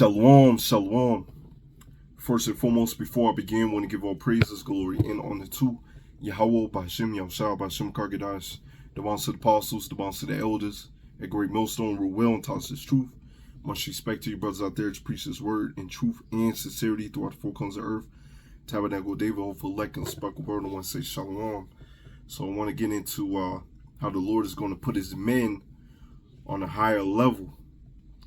Shalom, shalom. First and foremost, before I begin, I want to give all praises, glory, and honor to Yahweh, B'Hashem, Yahushua, B'Hashem, Kargadash, the bonds of the apostles, the bonds of the elders, a great millstone, rule well and taught his truth. Much respect to you brothers out there to preach his word in truth and sincerity throughout the four corners of earth. Tabernacle David, hopeful elect and sparkle word, and want to say shalom. So I want to get into how the Lord is going to put his men on a higher level.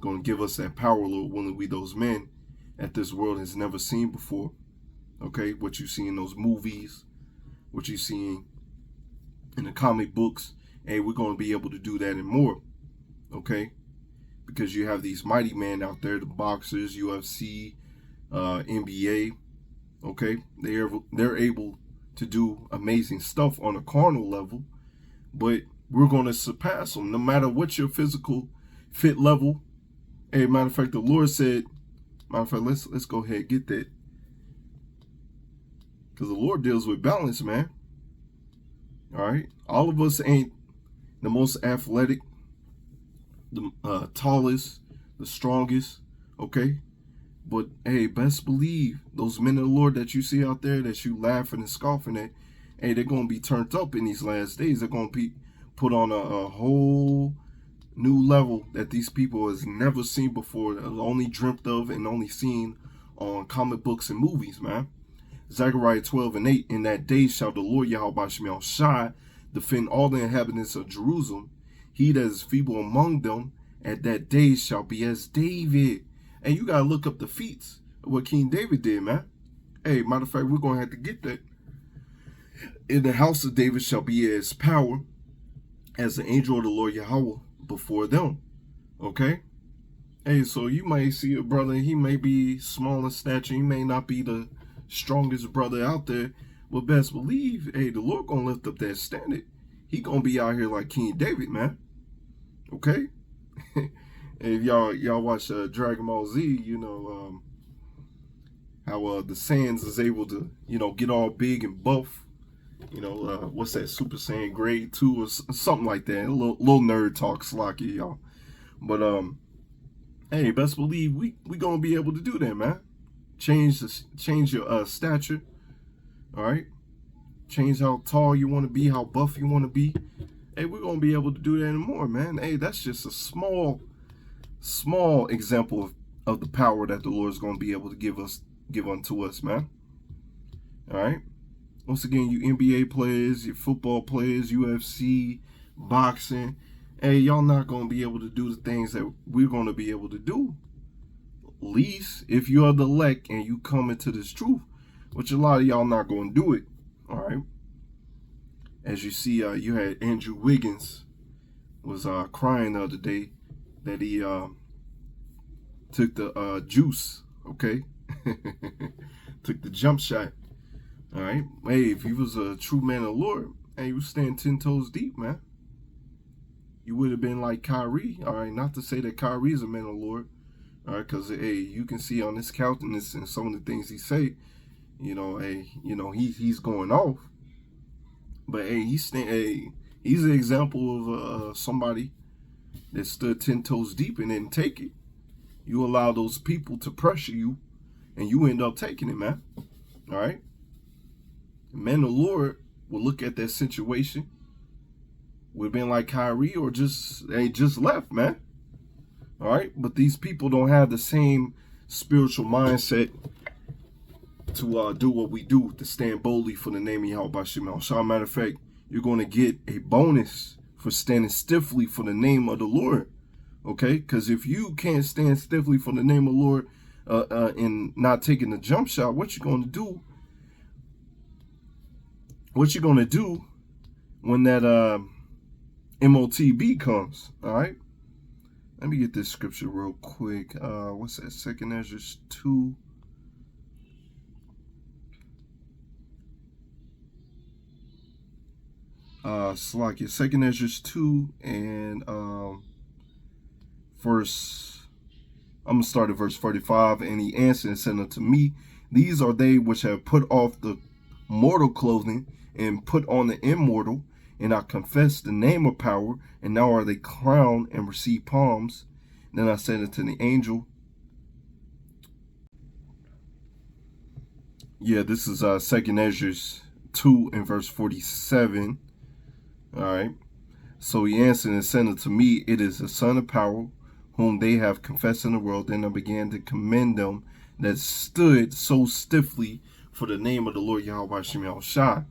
Going to give us that power, Lord, willing we those men that this world has never seen before. Okay, what you see in those movies, what you see in the comic books, hey, we're going to be able to do that and more. Okay, because you have these mighty men out there, the boxers, UFC, NBA. Okay, they're able to do amazing stuff on a carnal level, but we're going to surpass them no matter what your physical fit level. Hey, matter of fact, the Lord said, matter of fact, let's go ahead and get that. Because the Lord deals with balance, man. All right. All of us ain't the most athletic, the tallest, the strongest. Okay. But hey, best believe those men of the Lord that you see out there that you laughing and scoffing at, hey, they're going to be turned up in these last days. They're going to be put on a whole new level that these people has never seen before, only dreamt of and only seen on comic books and movies, man. Zechariah 12:8, in that day shall the Lord Yahweh B'Hashem Yahushua defend all the inhabitants of Jerusalem. He that is feeble among them at that day shall be as David. And you got to look up the feats of what King David did, man. Hey, matter of fact, we're going to have to get that. In the house of David shall be as power as the angel of the Lord Yahweh before them. Okay. Hey, so you might see a brother, he may be small in stature, he may not be the strongest brother out there, but best believe, hey, the Lord gonna lift up that standard. He gonna be out here like King David, man. Okay. And if y'all watch Dragon Ball Z, you know how the Saiyans is able to, you know, get all big and buff. You know, what's that, Super Saiyan grade 2 or something like that. A little nerd talk, slocky, y'all. But, hey, best believe we gonna be able to do that, man. Change your stature, all right? Change how tall you want to be, how buff you want to be. Hey, we're gonna be able to do that and more, man. Hey, that's just a small example of the power that the Lord is gonna be able to give unto us, man. All right? Once again, you NBA players, your football players, UFC, boxing, hey, y'all not going to be able to do the things that we're going to be able to do. At least if you are the elect and you come into this truth, which a lot of y'all not going to do it. All right. As you see, you had Andrew Wiggins was crying the other day that he took the juice, okay? Took the jump shot. All right. Hey, if he was a true man of the Lord, hey, he was standing 10 toes deep, man. You would have been like Kyrie. All right. Not to say that Kyrie is a man of the Lord. All right. Because, hey, you can see on his countenance and some of the things he say, you know, hey, you know, he's going off. But, hey, he's an example of somebody that stood 10 toes deep and didn't take it. You allow those people to pressure you and you end up taking it, man. All right. Men of the Lord will look at that situation, would have been like Kyrie or just left, man. All right. But these people don't have the same spiritual mindset to do what we do, to stand boldly for the name of Yahweh B'Hashem Yahushua. Matter of fact, you're going to get a bonus for standing stiffly for the name of the Lord. Okay. Because if you can't stand stiffly for the name of the Lord and not taking the jump shot, what you're going to do? What you're going to do when that MOTB comes, all right? Let me get this scripture real quick. What's that? 2nd Ezra 2. Slakia, 2nd Ezra 2 and verse, I'm going to start at verse 45. And he answered and said unto me, these are they which have put off the mortal clothing and put on the immortal, and I confess the name of power, and now are they crowned and receive palms. Then I said unto the angel, Yeah, this is 2nd Ezra 2 and verse 47. All right. So he answered and said unto me, it is the son of power, whom they have confessed in the world. Then I began to commend them that stood so stiffly for the name of the Lord Yahweh Shem Yahushua.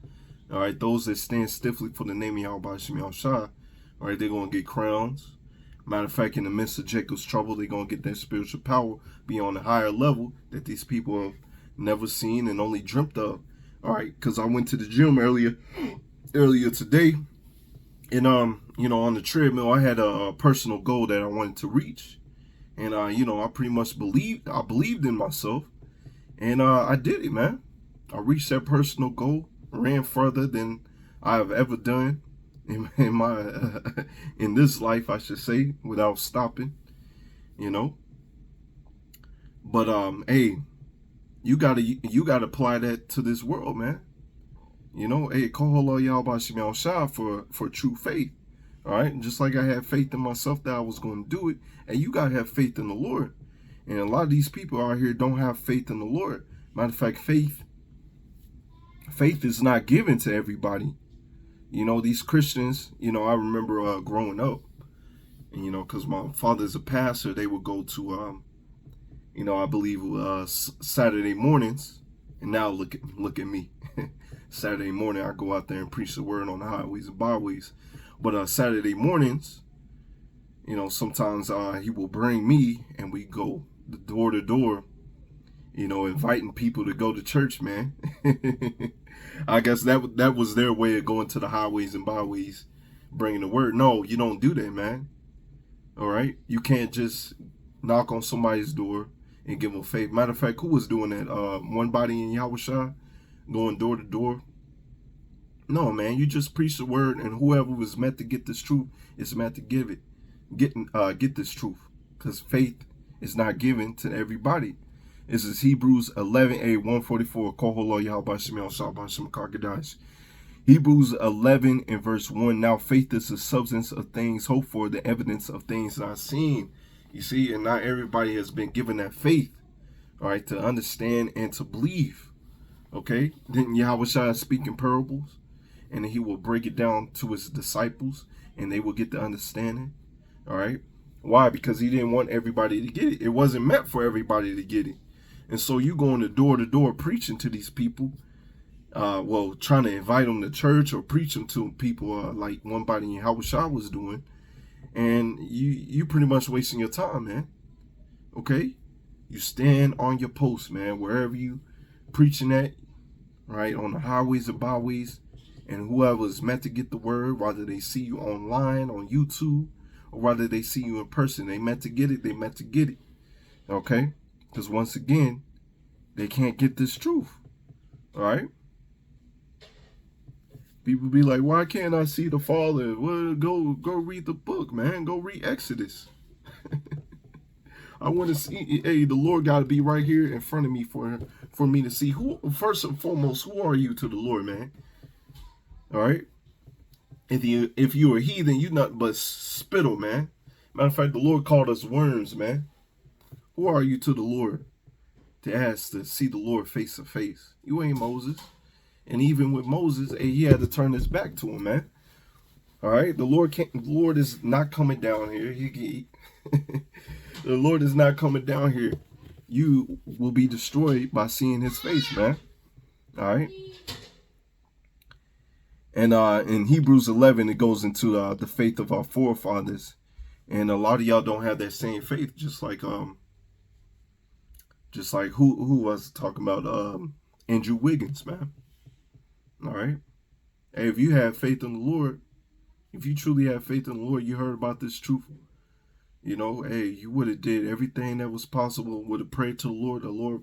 All right, those that stand stiffly for the name of Yahweh Shem Yahushua, all right, they're going to get crowns. Matter of fact, in the midst of Jacob's trouble, they're going to get their spiritual power beyond a higher level that these people have never seen and only dreamt of. All right, because I went to the gym earlier today, and you know, on the treadmill, I had a personal goal that I wanted to reach, and you know, I pretty much believed in myself, and I did it, man. I reached that personal goal, ran further than I have ever done in my in this life, I should say, without stopping, you know. But hey, you gotta apply that to this world, man. You know, hey, call Yahweh Shem Yahushua for true faith. All right, just like I had faith in myself that I was going to do it, and you gotta have faith in the Lord. And a lot of these people out here don't have faith in the Lord. Matter of fact, faith is not given to everybody. You know, these Christians, you know, I remember growing up, and, you know, because my father's a pastor, they would go to, you know, I believe Saturday mornings, and now look at me. Saturday morning, I go out there and preach the word on the highways and byways. But Saturday mornings, you know, sometimes he will bring me, and we go door to door, you know, inviting people to go to church, man. I guess that was their way of going to the highways and byways, bringing the word. No, you don't do that, man. All right? You can't just knock on somebody's door and give them faith. Matter of fact, who was doing that? One Body in Yahushua, going door to door. No, man, you just preach the word, and whoever was meant to get this truth is meant to get this truth, because faith is not given to everybody. This is Hebrews 11:144. Hebrews 11 and verse 1. Now faith is the substance of things hoped for, the evidence of things not seen. You see, and not everybody has been given that faith, all right, to understand and to believe. Okay, didn't Yahushua speak in parables? And he will break it down to his disciples, and they will get the understanding. All right. Why? Because he didn't want everybody to get it. It wasn't meant for everybody to get it. And so you going to door preaching to these people, well, trying to invite them to church or preach them to people like One Body in Yahushua was doing. And you pretty much wasting your time, man. Okay? You stand on your post, man, wherever you preaching at, right, on the highways and byways. And whoever is meant to get the word, whether they see you online, on YouTube, or whether they see you in person, they meant to get it, they meant to get it. Okay? Because once again, they can't get this truth. All right? People be like, why can't I see the Father? Well, go read the book, man. Go read Exodus. I want to see, hey, the Lord got to be right here in front of me for me to see. Who, first and foremost, who are you to the Lord, man? All right? If you are heathen, you not but spittle, man. Matter of fact, the Lord called us worms, man. Who are you to the Lord to ask to see the Lord face to face? You ain't Moses. And even with Moses, he had to turn his back to him, man. All right? The Lord is not coming down here. The Lord is not coming down here. You will be destroyed by seeing his face, man. All right? And in Hebrews 11, it goes into the faith of our forefathers. And a lot of y'all don't have that same faith, just like who was talking about Andrew Wiggins, man. All right. Hey, if you have faith in the Lord, if you truly have faith in the Lord, you heard about this truth. You know, hey, you would have did everything that was possible, would have prayed to the Lord. The Lord,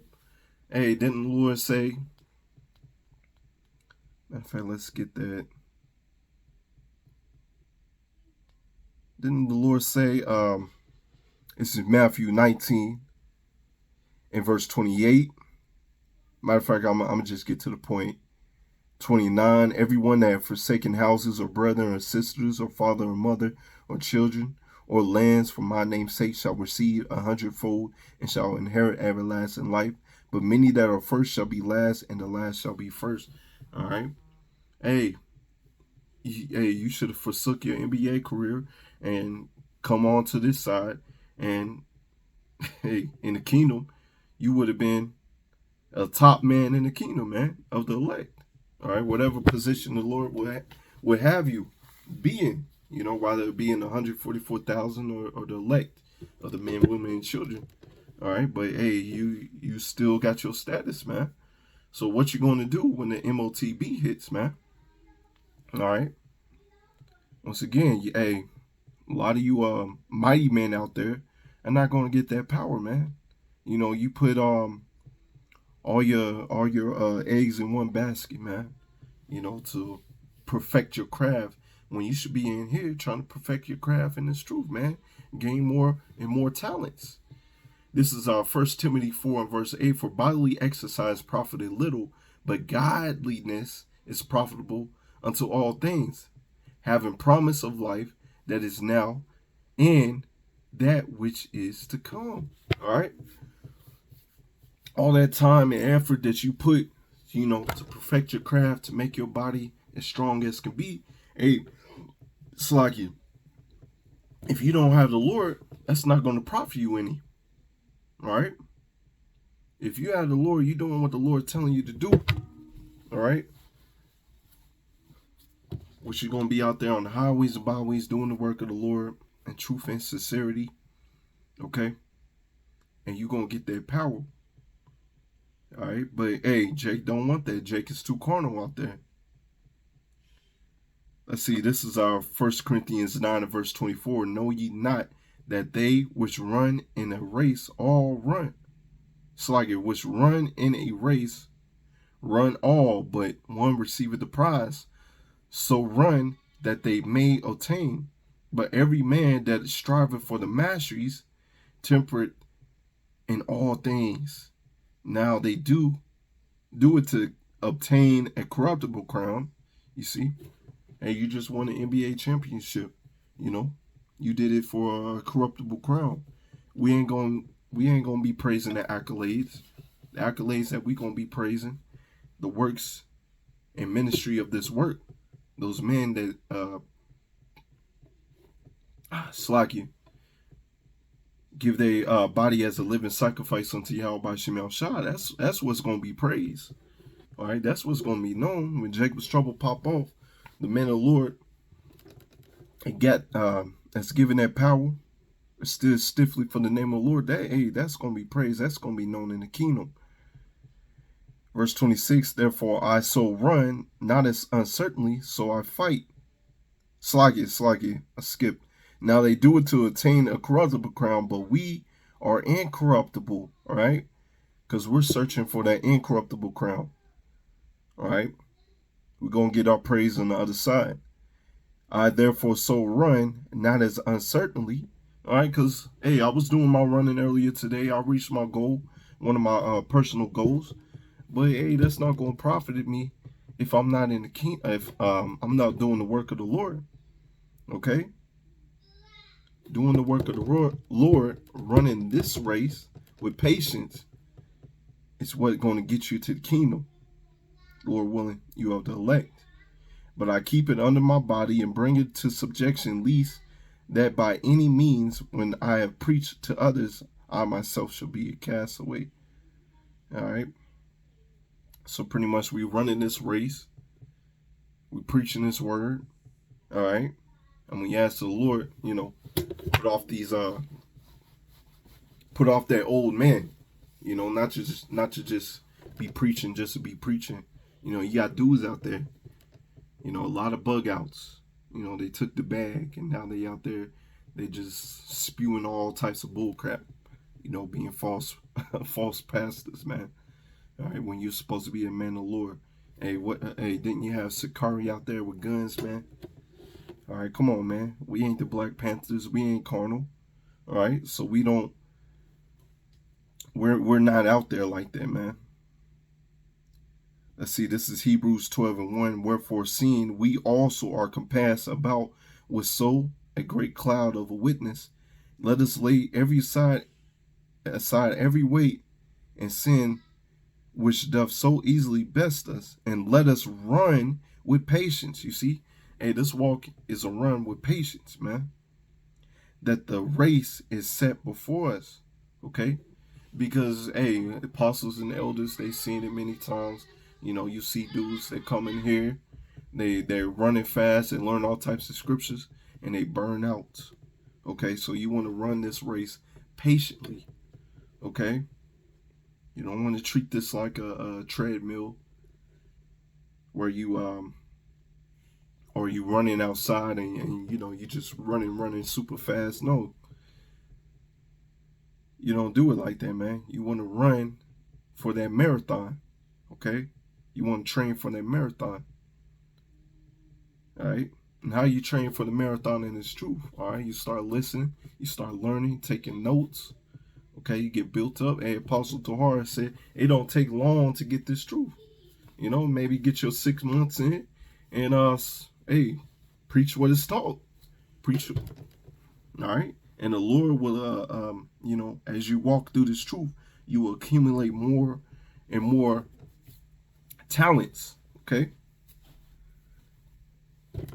hey, didn't the Lord say, matter of fact, let's get that. Didn't the Lord say, this is Matthew 19 and verse 28. Matter of fact, I'm going to just get to the point. 29, everyone that have forsaken houses or brethren or sisters or father or mother or children or lands for my name's sake shall receive 100-fold and shall inherit everlasting life. But many that are first shall be last, and the last shall be first. All right. Hey, you should have forsook your NBA career and come on to this side. And hey, in the kingdom, you would have been a top man in the kingdom, man, of the elect. All right, whatever position the Lord would have you be in, whether it be in the 144,000 or the elect of the men, women, and children. All right, but hey, you still got your status, man. So what you gonna do when the MOTB hits, man? All right. Once again, a lot of you mighty men out there are not gonna get that power, man. You put all your eggs in one basket, man. To perfect your craft when you should be in here trying to perfect your craft in this truth, man. Gain more and more talents. This is our 1 Timothy 4 and verse 8. For bodily exercise profited little, but godliness is profitable unto all things, having promise of life that is now and that which is to come. All right. All that time and effort that you put, to perfect your craft, to make your body as strong as can be. Hey, it's like if you don't have the Lord, that's not going to profit you any. All right. If you have the Lord, you're doing what the Lord's telling you to do. All right. Which you're going to be out there on the highways and byways doing the work of the Lord in truth and sincerity. Okay. And you're going to get that power. All right. But hey, Jake don't want that. Jake is too carnal out there. Let's see. This is our 1 Corinthians 9 and verse 24. Know ye not that they which run in a race all run? It's like it which run in a race run all, but one receiveth the prize. So run that they may obtain. But every man that striveth for the masteries, temperate in all things. Now they do it to obtain a corruptible crown, you see. And you just won an NBA championship, You did it for a corruptible crown. We ain't gonna be praising the accolades. The accolades that we gonna be praising, the works and ministry of this work. Those men that slack you, give their body as a living sacrifice unto Yahweh by Shemel Shah. That's what's gonna be praised. All right, that's what's gonna be known when Jacob's trouble pop off. The men of the Lord that's given that power, stood stiffly for the name of the Lord. That's gonna be praised. That's gonna be known in the kingdom. Verse 26. Therefore I so run, not as uncertainly, so I fight. Slaggy, I skipped. Now they do it to attain a corruptible crown, but we are incorruptible, all right? Because we're searching for that incorruptible crown, all right? We're going to get our praise on the other side. I therefore so run, not as uncertainly, all right? Because, hey, I was doing my running earlier today. I reached my goal, one of my personal goals. But, hey, that's not going to profit me if I'm not in the kingdom, if I'm not doing the work of the Lord. Okay? Doing the work of the Lord, running this race with patience is what's going to get you to the kingdom. Lord willing, you are the elect. But I keep it under my body and bring it to subjection, lest that by any means, when I have preached to others, I myself shall be a castaway. All right? So pretty much we running this race. We preaching this word. All right? And we ask the Lord, put off that old man, not to just be preaching just to be preaching. You got dudes out there, a lot of bug outs. They took the bag and now they out there, they just spewing all types of bull crap, being false pastors, man. All right, when you're supposed to be a man of the Lord. Hey, didn't you have Sakari out there with guns, man? All right, come on, man. We ain't the Black Panthers. We ain't carnal. All right, so we're not out there like that, man. Let's see, this is Hebrews 12 and 1. Wherefore, seeing we also are compassed about with so a great cloud of a witness, let us lay aside every weight and sin which doth so easily best us, and let us run with patience. You see, hey, this walk is a run with patience, man. That the race is set before us, okay? Because, hey, apostles and elders, they seen it many times. You know, you see dudes that come in here, they're running fast, they learn all types of scriptures, and they burn out. Okay, so you want to run this race patiently. Okay, you don't want to treat this like a treadmill where you or you running outside and you know you just running super fast. No, you don't do it like that, man. You want to run for that marathon. Okay, you want to train for that marathon. All right. And how you train for the marathon in this truth. All right. You start listening, you start learning, taking notes. Okay, you get built up. Hey, Apostle Tahar said it don't take long to get this truth. You know, maybe get your 6 months in and hey, preach what is taught. Preach it. All right. And the Lord will you know, as you walk through this truth, you will accumulate more and more talents. Okay.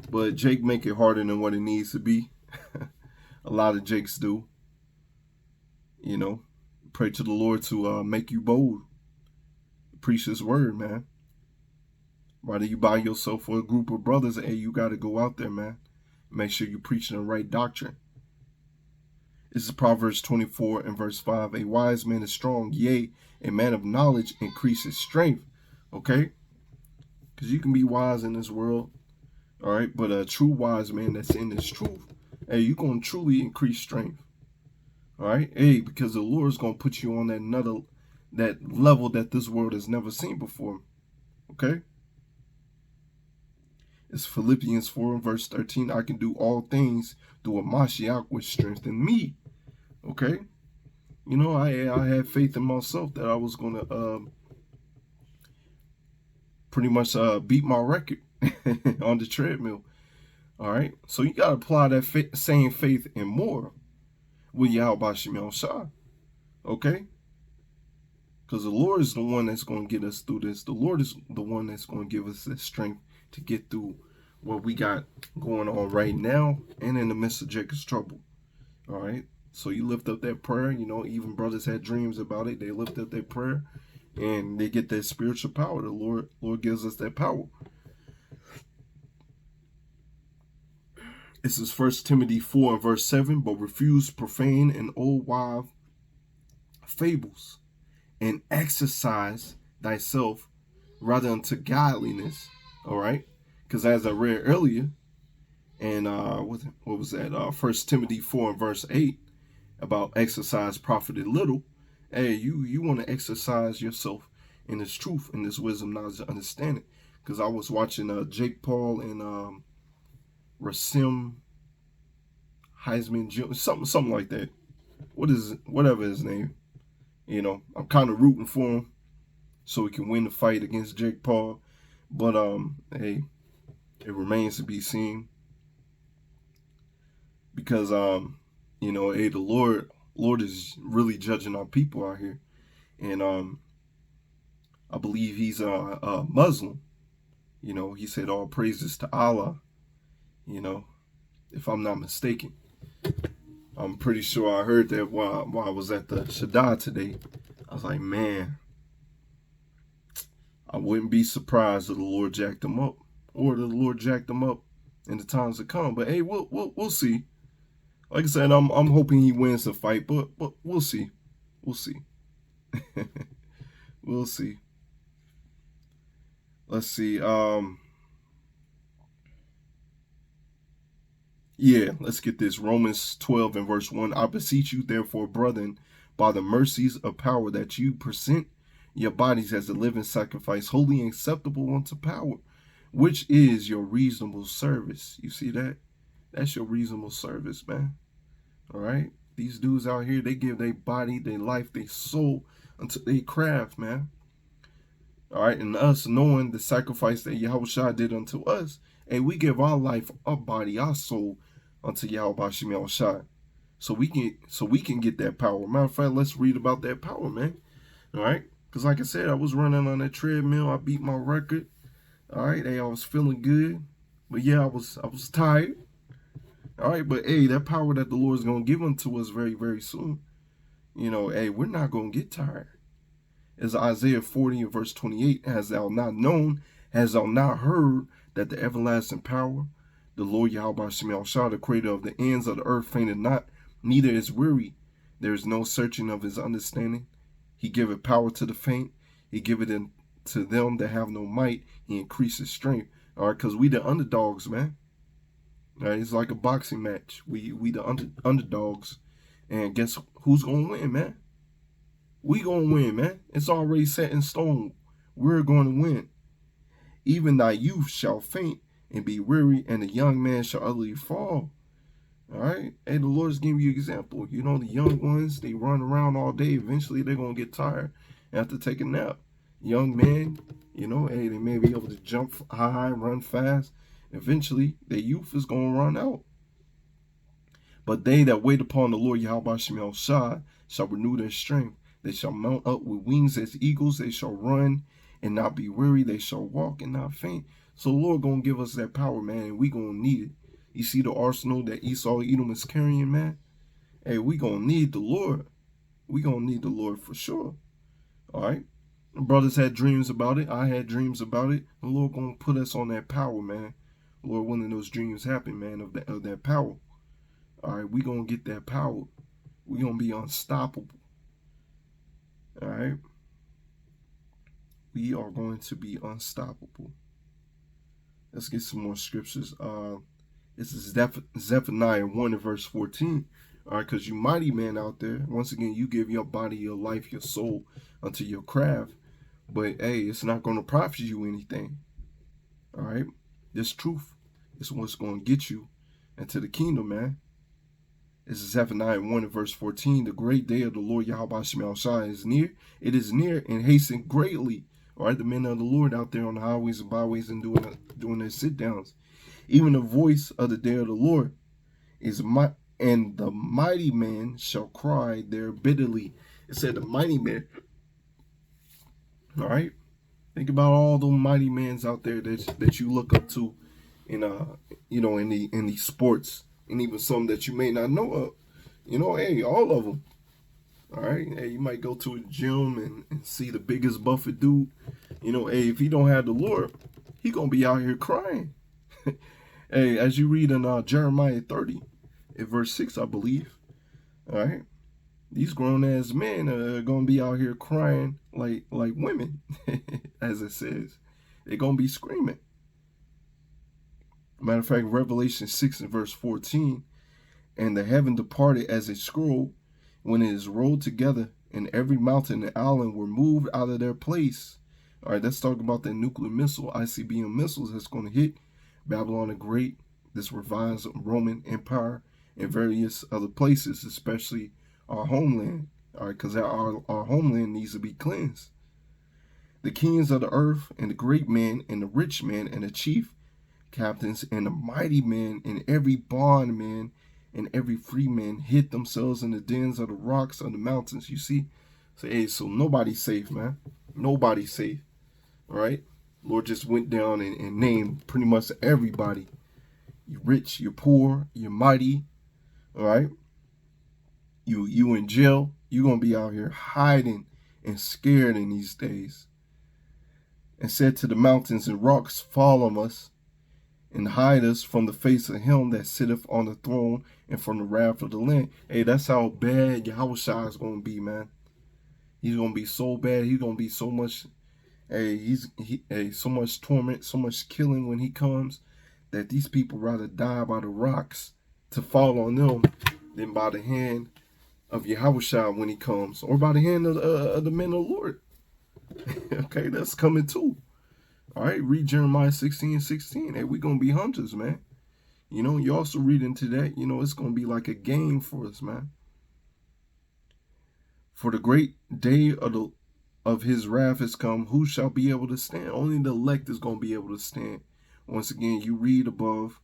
But Jake make it harder than what it needs to be. A lot of Jakes do. You know, pray to the Lord to make you bold. Preach His word, man. Whether you by yourself or a group of brothers, hey, you got to go out there, man. Make sure you're preaching the right doctrine. This is Proverbs 24 and verse 5. A wise man is strong, yea, a man of knowledge increases strength. Okay? Because you can be wise in this world, all right? But a true wise man that's in this truth, hey, you're going to truly increase strength. All right? Hey, because the Lord's going to put you on that level that this world has never seen before. Okay? It's Philippians 4 and verse 13. I can do all things through a Mashiach which strengthened me. Okay? You know, I had faith in myself that I was going to pretty much beat my record on the treadmill. All right? So you got to apply that same faith and more with Yahweh Shemel Shah. Okay? Because the Lord is the one that's going to get us through this. The Lord is the one that's going to give us the strength to get through what we got going on right now and in the midst of Jacob's trouble. All right? So you lift up that prayer. You know, even brothers had dreams about it. They lift up their prayer and they get that spiritual power. The Lord gives us that power. This is 1 Timothy 4 and verse 7. But refuse profane and old wives' fables, and exercise thyself rather unto godliness. All right? Because as I read earlier, and what was that? 1 Timothy 4 and verse 8, about exercise profited little. Hey, you want to exercise yourself in this truth, in this wisdom, knowledge, and understanding. Because I was watching Jake Paul and Rasim Heisman Jr., something like that. Whatever his name. You know, I'm kind of rooting for him so he can win the fight against Jake Paul. But hey, it remains to be seen. Because you know, hey, the Lord is really judging our people out here. And I believe he's a Muslim. You know, he said all praises to Allah, you know, if I'm not mistaken. I'm pretty sure I heard that while I was at the Shaddai today. I was like, man, I wouldn't be surprised if the Lord jacked him up, or the Lord jacked him up in the times to come. But hey, we'll see. Like I said, I'm hoping he wins the fight, but we'll see. We'll see. We'll see. Let's see. Yeah, let's get this. Romans 12 and verse 1. I beseech you, therefore, brethren, by the mercies of power, that you present your bodies as a living sacrifice, holy and acceptable unto power, which is your reasonable service. You see that? That's your reasonable service, man. All right? These dudes out here, they give their body, their life, their soul unto their craft, man. All right? And us knowing the sacrifice that Yahushua did unto us, and we give our life, our body, our soul unto Yahweh Shemel Shai. So we can get that power. Matter of fact, let's read about that power, man. All right? Because like I said, I was running on that treadmill. I beat my record. All right. Hey, I was feeling good. But yeah, I was tired. All right. But hey, that power that the Lord is going to give unto us very, very soon. You know, hey, we're not going to get tired. As Isaiah 40 and verse 28, has thou not known, has thou not heard that the everlasting power, the Lord Yahweh Shemel Shah, the creator of the ends of the earth, fainted not, neither is weary. There is no searching of his understanding. He giveth power to the faint. He giveth it to them that have no might. He increases strength. All right, because we the underdogs, man. All right, it's like a boxing match. We the underdogs. And guess who's going to win, man? We going to win, man. It's already set in stone. We're going to win. Even thy youth shall faint and be weary, and the young man shall utterly fall. All right? Hey, the Lord's giving you an example. You know, the young ones, they run around all day. Eventually, they're going to get tired and have to take a nap. Young men, you know, hey, they may be able to jump high, run fast. Eventually, their youth is going to run out. But they that wait upon the Lord Yahweh Shemel Shah shall renew their strength. They shall mount up with wings as eagles. They shall run and not be weary. They shall walk and not faint. So the Lord going to give us that power, man, and we going to need it. You see the arsenal that Esau Edom is carrying, man? Hey, we going to need the Lord. We going to need the Lord for sure. All right? The brothers had dreams about it. I had dreams about it. The Lord going to put us on that power, man. Lord, when those dreams happen, man, of that power. All right, we going to get that power. We going to be unstoppable. All right? We are going to be unstoppable. Let's get some more scriptures. This is Zephaniah 1 and verse 14. All right, because you mighty man out there, once again, you give your body, your life, your soul unto your craft. But, hey, it's not going to profit you anything. All right? This truth is what's going to get you into the kingdom, man. This is Zephaniah 1 and verse 14. The great day of the Lord Yahweh Shemel Shah is near. It is near and hasten greatly. All right, the men of the Lord out there on the highways and byways and doing their sit-downs. Even the voice of the day of the Lord is and the mighty man shall cry there bitterly. It said the mighty man. All right, think about all the mighty men out there that you look up to, in you know, in the sports, and even some that you may not know of. You know, hey, all of them. All right, hey, you might go to a gym and see the biggest buffet dude. You know, hey, if he don't have the Lord, he gonna be out here crying. Hey, as you read in Jeremiah 30, in verse 6, I believe. All right, these grown ass men are gonna be out here crying like women, as it says. They're gonna be screaming. Matter of fact, Revelation 6 and verse 14, and the heaven departed as a scroll when it is rolled together, and every mountain and island were moved out of their place. All right, let's talk about that nuclear missile, ICBM missiles that's going to hit Babylon the Great, this revised Roman Empire, and various other places, especially our homeland. All right, because our homeland needs to be cleansed. The kings of the earth, and the great men, and the rich men, and the chief captains, and the mighty men, and every bondman, and every free man hid themselves in the dens of the rocks of the mountains. You see? So, hey, so nobody's safe, man. Nobody's safe. All right? Lord just went down and named pretty much everybody. You're rich, you're poor, you're mighty. All right? You in jail. You're going to be out here hiding and scared in these days. And said to the mountains and rocks, fall on us, and hide us from the face of him that sitteth on the throne and from the wrath of the land. Hey, that's how bad Yahushua is going to be, man. He's going to be so bad. He's going to be so much, so much torment, so much killing when he comes, that these people rather die by the rocks to fall on them than by the hand of Yahushua when he comes, or by the hand of the men of the Lord. Okay, that's coming too. All right, read Jeremiah 16:16. Hey, we're going to be hunters, man. You know, you also read into that, you know, it's going to be like a game for us, man. For the great day of his wrath has come, who shall be able to stand? Only the elect is going to be able to stand. Once again, you read above,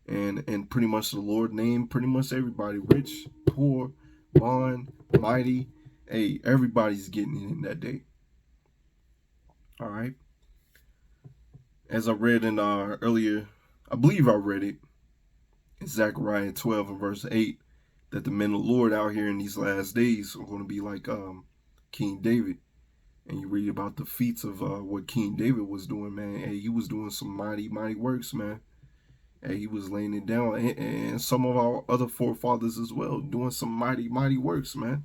and pretty much the Lord named pretty much everybody, rich, poor, bond, mighty, Hey, everybody's getting it in that day. All right. As I read in earlier, I believe I read it in Zechariah 12 and verse 8, that the men of the Lord out here in these last days are going to be like King David. And you read about the feats of what King David was doing, man. Hey, he was doing some mighty, mighty works, man. Hey, he was laying it down. And some of our other forefathers as well, doing some mighty, mighty works, man.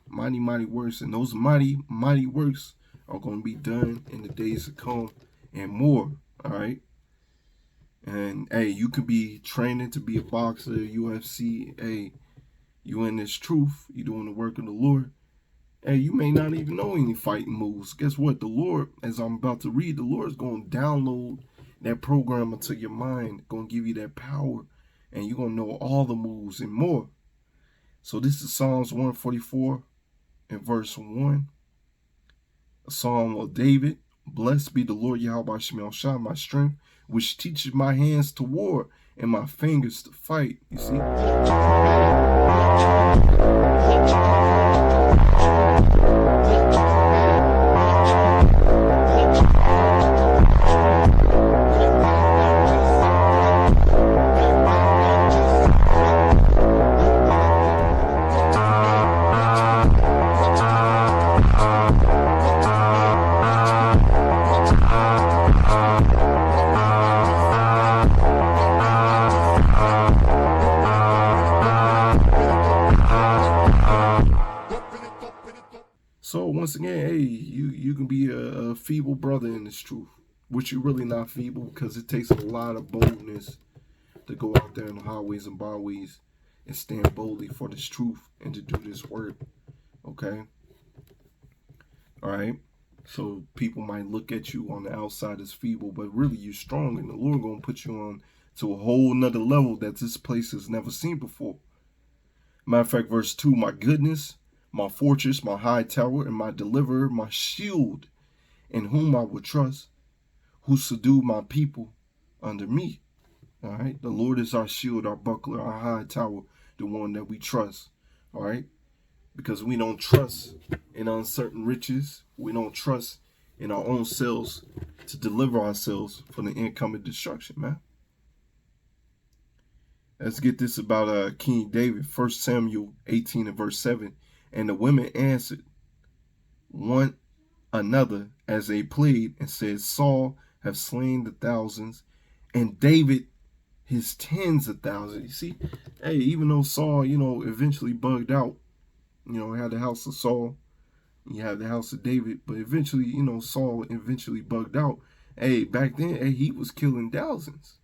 Mighty, mighty works. And those mighty, mighty works are going to be done in the days to come and more, all right? And, hey, you could be training to be a boxer, UFC. Hey, you in this truth. You doing the work of the Lord. Hey, you may not even know any fighting moves. Guess what? The Lord, as I'm about to read, the Lord is going to download that program into your mind, going to give you that power, and you're going to know all the moves and more. So this is Psalms 144 and verse 1. A psalm of David. Blessed be the Lord Yahweh Shemel Shah, my strength, which teaches my hands to war and my fingers to fight. You see? So once again, hey, you can be a feeble brother in this truth, which you're really not feeble, because it takes a lot of boldness to go out there in the highways and byways and stand boldly for this truth and to do this work. Okay? All right? So people might look at you on the outside as feeble, but really you're strong, and the Lord gonna put you on to a whole nother level that this place has never seen before. Matter of fact, verse 2, my goodness, my fortress, my high tower, and my deliverer, my shield, in whom I will trust, who subdued my people under me. All right. The Lord is our shield, our buckler, our high tower, the one that we trust. All right. Because we don't trust in uncertain riches. We don't trust in our own selves to deliver ourselves from the incoming destruction, man. Let's get this about King David. 1 Samuel 18 and verse 7. And the women answered one another as they played and said, Saul have slain the thousands, and David his tens of thousands. You see, hey, even though Saul, eventually bugged out, had the house of Saul, you have the house of David, but eventually, Saul eventually bugged out. Hey, back then, hey, he was killing thousands.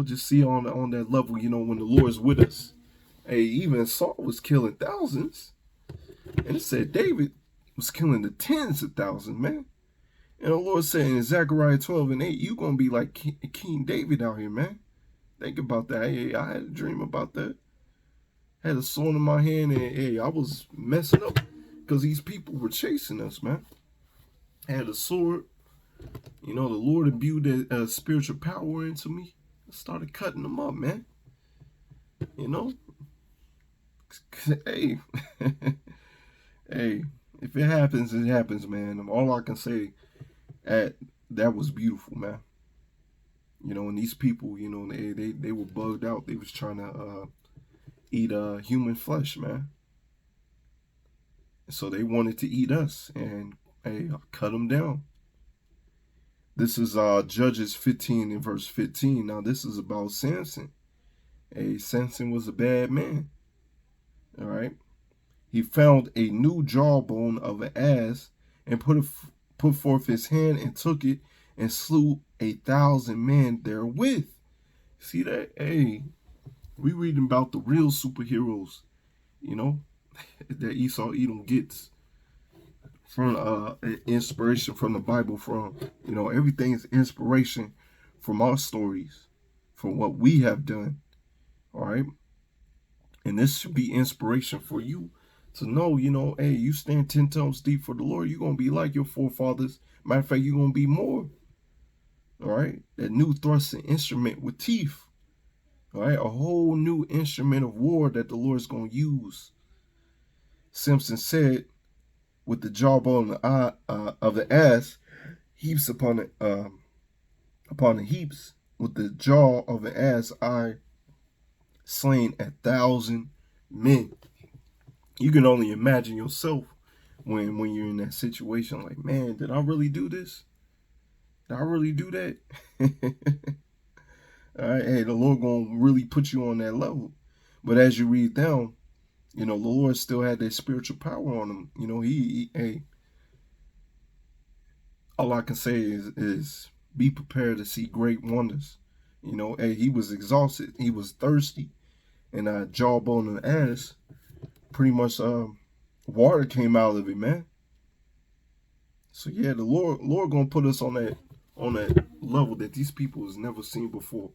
Just see on that level, when the Lord's with us. Hey, even Saul was killing thousands. And it said David was killing the tens of thousands, man. And the Lord said in Zechariah 12 and 8, you going to be like King David out here, man. Think about that. Hey, I had a dream about that. Had a sword in my hand, and hey, I was messing up because these people were chasing us, man. I had a sword. The Lord imbued that spiritual power into me. I started cutting them up, man. Hey, hey, if it happens, it happens, man. All I can say, that was beautiful, man. And these people, they were bugged out. They was trying to eat human flesh, man. So they wanted to eat us, and hey, I cut them down. This is Judges 15 and verse 15. Now this is about Samson. Hey, Samson was a bad man. All right. He found a new jawbone of an ass and put forth his hand and took it and slew 1,000 men therewith. See that? Hey, we reading about the real superheroes, that Esau Edom gets from inspiration from the Bible. From everything is inspiration from our stories, from what we have done. All right. And this should be inspiration for you to know, hey, you stand 10 times deep for the Lord, you're going to be like your forefathers. Matter of fact, you're going to be more. All right. That new thrusting instrument with teeth. All right. A whole new instrument of war that the Lord's going to use. Simpson said, with the jawbone of the ass, heaps upon the heaps, with the jaw of the ass, I slain 1,000 men. You can only imagine yourself when you're in that situation. Like, man, did I really do this? Did I really do that? All right, hey, the Lord gonna really put you on that level. But as you read down, the Lord still had that spiritual power on him. Hey, all I can say is be prepared to see great wonders. Hey, he was exhausted, he was thirsty, and jawbone and ass, pretty much water came out of it, man. So yeah, the Lord gonna put us on that level that these people has never seen before.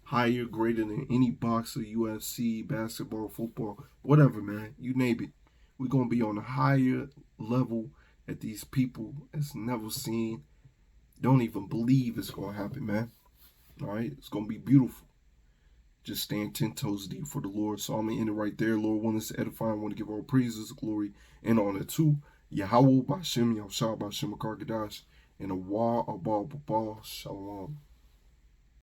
Higher, greater than any boxer, UFC, basketball, football, whatever, man. You name it. We're gonna be on a higher level that these people has never seen. Don't even believe it's gonna happen, man. All right, it's gonna be beautiful. Just stand 10 toes deep for the Lord. So I'm gonna end it right there. Lord, want us to edify. I want to give all praises, glory, and honor to Yahweh Bashem, Yahshua Bashem Karkadash, and a Wa Abba Shalom.